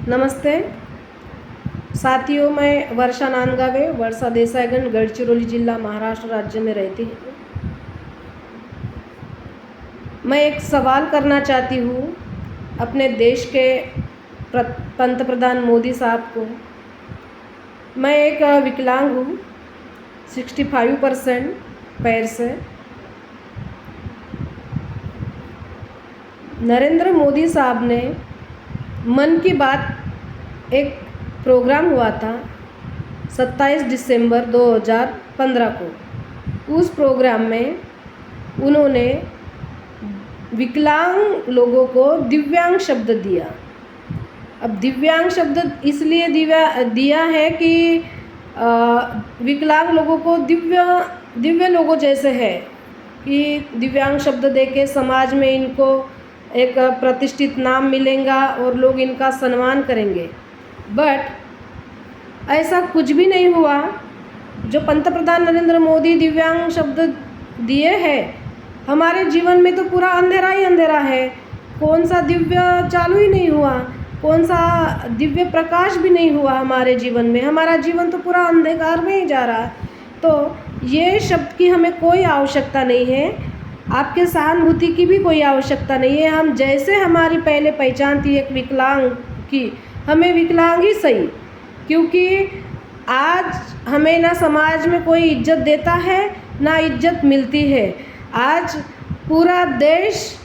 नमस्ते साथियों, मैं वर्षा नांदगावे, वर्षा देसाईगंज, गढ़चिरौली जिला, महाराष्ट्र राज्य में रहती हूँ। मैं एक सवाल करना चाहती हूँ अपने देश के पंतप्रधान मोदी साहब को। मैं एक विकलांग हूँ 65% पैर से। नरेंद्र मोदी साहब ने मन की बात एक प्रोग्राम हुआ था 27 दिसंबर 2015 को। उस प्रोग्राम में उन्होंने विकलांग लोगों को दिव्यांग शब्द दिया। अब दिव्यांग शब्द इसलिए दिया है कि विकलांग लोगों को दिव्य लोगों जैसे है कि दिव्यांग शब्द देके समाज में इनको एक प्रतिष्ठित नाम मिलेगा और लोग इनका सम्मान करेंगे। बट ऐसा कुछ भी नहीं हुआ। जो पंतप्रधान नरेंद्र मोदी दिव्यांग शब्द दिए हैं, हमारे जीवन में तो पूरा अंधेरा ही अंधेरा है। कौन सा दिव्य चालू ही नहीं हुआ, कौन सा दिव्य प्रकाश भी नहीं हुआ हमारे जीवन में। हमारा जीवन तो पूरा अंधकार में ही जा रहा है। तो ये शब्द की हमें कोई आवश्यकता नहीं है, आपके सहानुभूति की भी कोई आवश्यकता नहीं है। हम जैसे हमारी पहले पहचान थी एक विकलांग की, हमें विकलांग ही सही, क्योंकि आज हमें ना समाज में कोई इज्जत देता है ना इज्जत मिलती है। आज पूरा देश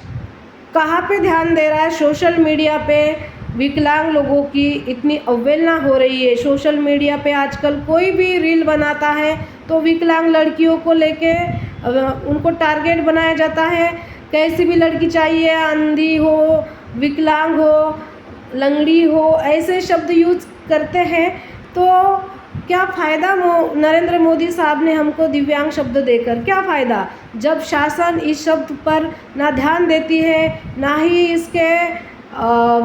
कहाँ पे ध्यान दे रहा है? सोशल मीडिया पे विकलांग लोगों की इतनी अवहेलना हो रही है। सोशल मीडिया पे आजकल कोई भी रील बनाता है तो विकलांग लड़कियों को लेके उनको टारगेट बनाया जाता है। कैसी भी लड़की चाहिए, अंधी हो, विकलांग हो, लंगड़ी हो, ऐसे शब्द यूज करते हैं। तो क्या फ़ायदा नरेंद्र मोदी साहब ने हमको दिव्यांग शब्द देकर? क्या फ़ायदा जब शासन इस शब्द पर ना ध्यान देती है, ना ही इसके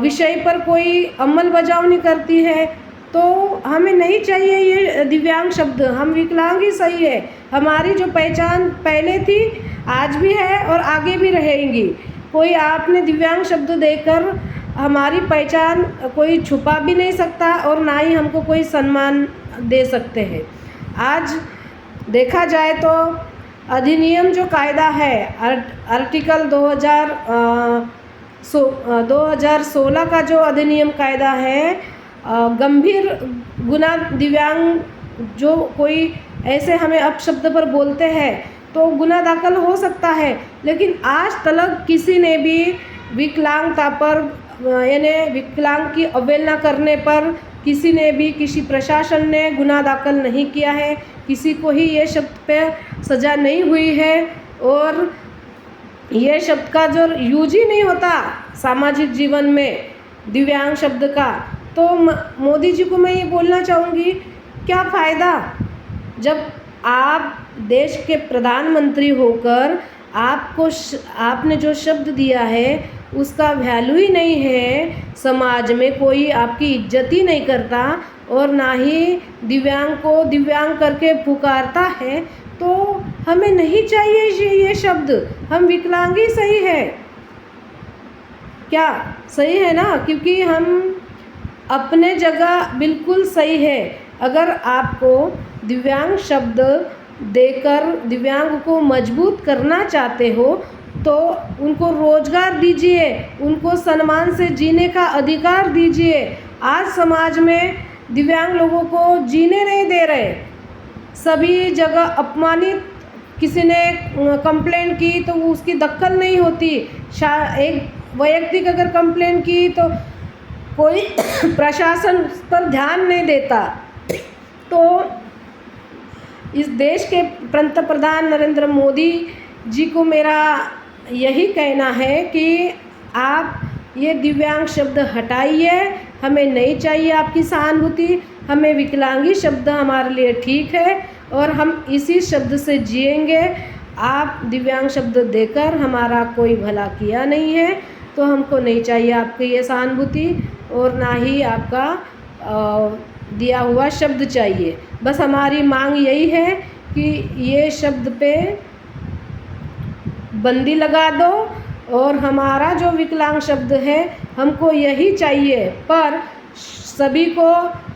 विषय पर कोई अमल बजावनी करती है। तो हमें नहीं चाहिए ये दिव्यांग शब्द। हम विकलांग ही सही है। हमारी जो पहचान पहले थी, आज भी है और आगे भी रहेगी। कोई आपने दिव्यांग शब्द देकर हमारी पहचान कोई छुपा भी नहीं सकता और ना ही हमको कोई सम्मान दे सकते हैं। आज देखा जाए तो अधिनियम जो कायदा है, आर्टिकल 2016 का जो अधिनियम कायदा है, गंभीर गुना दिव्यांग जो कोई ऐसे हमें अपशब्द पर बोलते हैं तो गुना दाखिल हो सकता है। लेकिन आज तक किसी ने भी विकलांगता पर यानी विकलांग की अवहेलना करने पर किसी ने भी, किसी प्रशासन ने गुना दाखिल नहीं किया है। किसी को ही ये शब्द पे सज़ा नहीं हुई है और ये शब्द का जो यूज ही नहीं होता सामाजिक जीवन में दिव्यांग शब्द का। तो मोदी जी को मैं ये बोलना चाहूँगी, क्या फ़ायदा जब आप देश के प्रधानमंत्री होकर आपने जो शब्द दिया है उसका वैल्यू ही नहीं है। समाज में कोई आपकी इज्जत ही नहीं करता और ना ही दिव्यांग को दिव्यांग करके पुकारता है। तो हमें नहीं चाहिए ये शब्द। हम विकलांग ही सही है। क्या सही है ना? क्योंकि हम अपने जगह बिल्कुल सही है। अगर आपको दिव्यांग शब्द देकर दिव्यांग को मजबूत करना चाहते हो तो उनको रोजगार दीजिए, उनको सम्मान से जीने का अधिकार दीजिए। आज समाज में दिव्यांग लोगों को जीने नहीं दे रहे, सभी जगह अपमानित। किसी ने कंप्लेंट की तो उसकी दखल नहीं होती। एक वैयक्तिक अगर कंप्लेंट की तो कोई प्रशासन पर ध्यान नहीं देता। तो इस देश के पंतप्रधान नरेंद्र मोदी जी को मेरा यही कहना है कि आप ये दिव्यांग शब्द हटाइए। हमें नहीं चाहिए आपकी सहानुभूति। हमें विकलांगी शब्द हमारे लिए ठीक है और हम इसी शब्द से जिएंगे। आप दिव्यांग शब्द देकर हमारा कोई भला किया नहीं है, तो हमको नहीं चाहिए आपकी ये सहानुभूति और ना ही आपका दिया हुआ शब्द चाहिए। बस हमारी मांग यही है कि ये शब्द पे बंदी लगा दो और हमारा जो विकलांग शब्द है हमको यही चाहिए। पर सभी को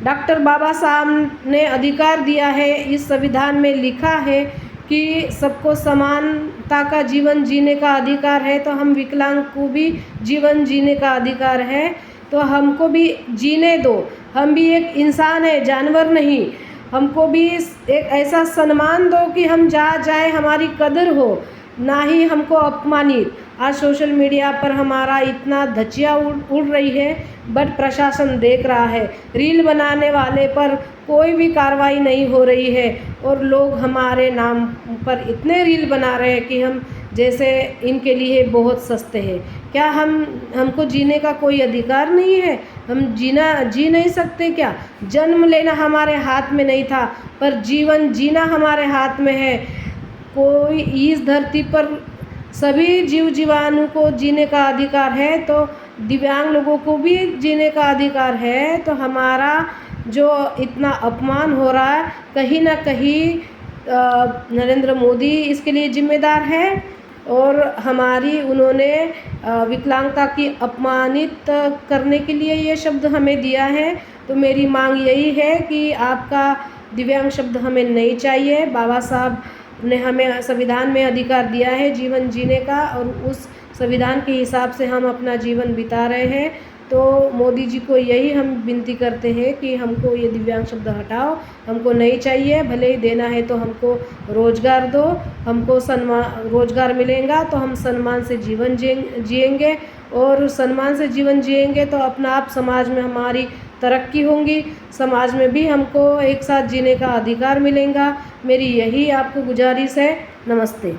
डॉक्टर बाबा साहब ने अधिकार दिया है, इस संविधान में लिखा है कि सबको समानता का जीवन जीने का अधिकार है, तो हम विकलांग को भी जीवन जीने का अधिकार है, तो हमको भी जीने दो। हम भी एक इंसान है, जानवर नहीं। हमको भी एक ऐसा सम्मान दो कि हम जहाँ जाए हमारी कदर हो, ना ही हमको अपमानित। आज सोशल मीडिया पर हमारा इतना धज्जियाँ उड़ रही है, बट प्रशासन देख रहा है। रील बनाने वाले पर कोई भी कार्रवाई नहीं हो रही है और लोग हमारे नाम पर इतने रील बना रहे हैं कि हम जैसे इनके लिए बहुत सस्ते हैं। क्या हमको जीने का कोई अधिकार नहीं है? हम जी नहीं सकते क्या? जन्म लेना हमारे हाथ में नहीं था, पर जीवन जीना हमारे हाथ में है। कोई इस धरती पर सभी जीव जीवाणु को जीने का अधिकार है, तो दिव्यांग लोगों को भी जीने का अधिकार है। तो हमारा जो इतना अपमान हो रहा है, कहीं ना कहीं नरेंद्र मोदी इसके लिए जिम्मेदार है और हमारी उन्होंने विकलांगता की अपमानित करने के लिए ये शब्द हमें दिया है। तो मेरी मांग यही है कि आपका दिव्यांग शब्द हमें नहीं चाहिए। बाबा साहब ने हमें संविधान में अधिकार दिया है जीवन जीने का, और उस संविधान के हिसाब से हम अपना जीवन बिता रहे हैं। तो मोदी जी को यही हम विनती करते हैं कि हमको ये दिव्यांग शब्द हटाओ, हमको नहीं चाहिए। भले ही देना है तो हमको रोज़गार दो, हमको रोज़गार मिलेगा तो हम सम्मान से जीवन जिएंगे, और सम्मान से जीवन जिएंगे तो अपना आप समाज में हमारी तरक्की होंगी, समाज में भी हमको एक साथ जीने का अधिकार मिलेगा। मेरी यही आपको गुजारिश है। नमस्ते।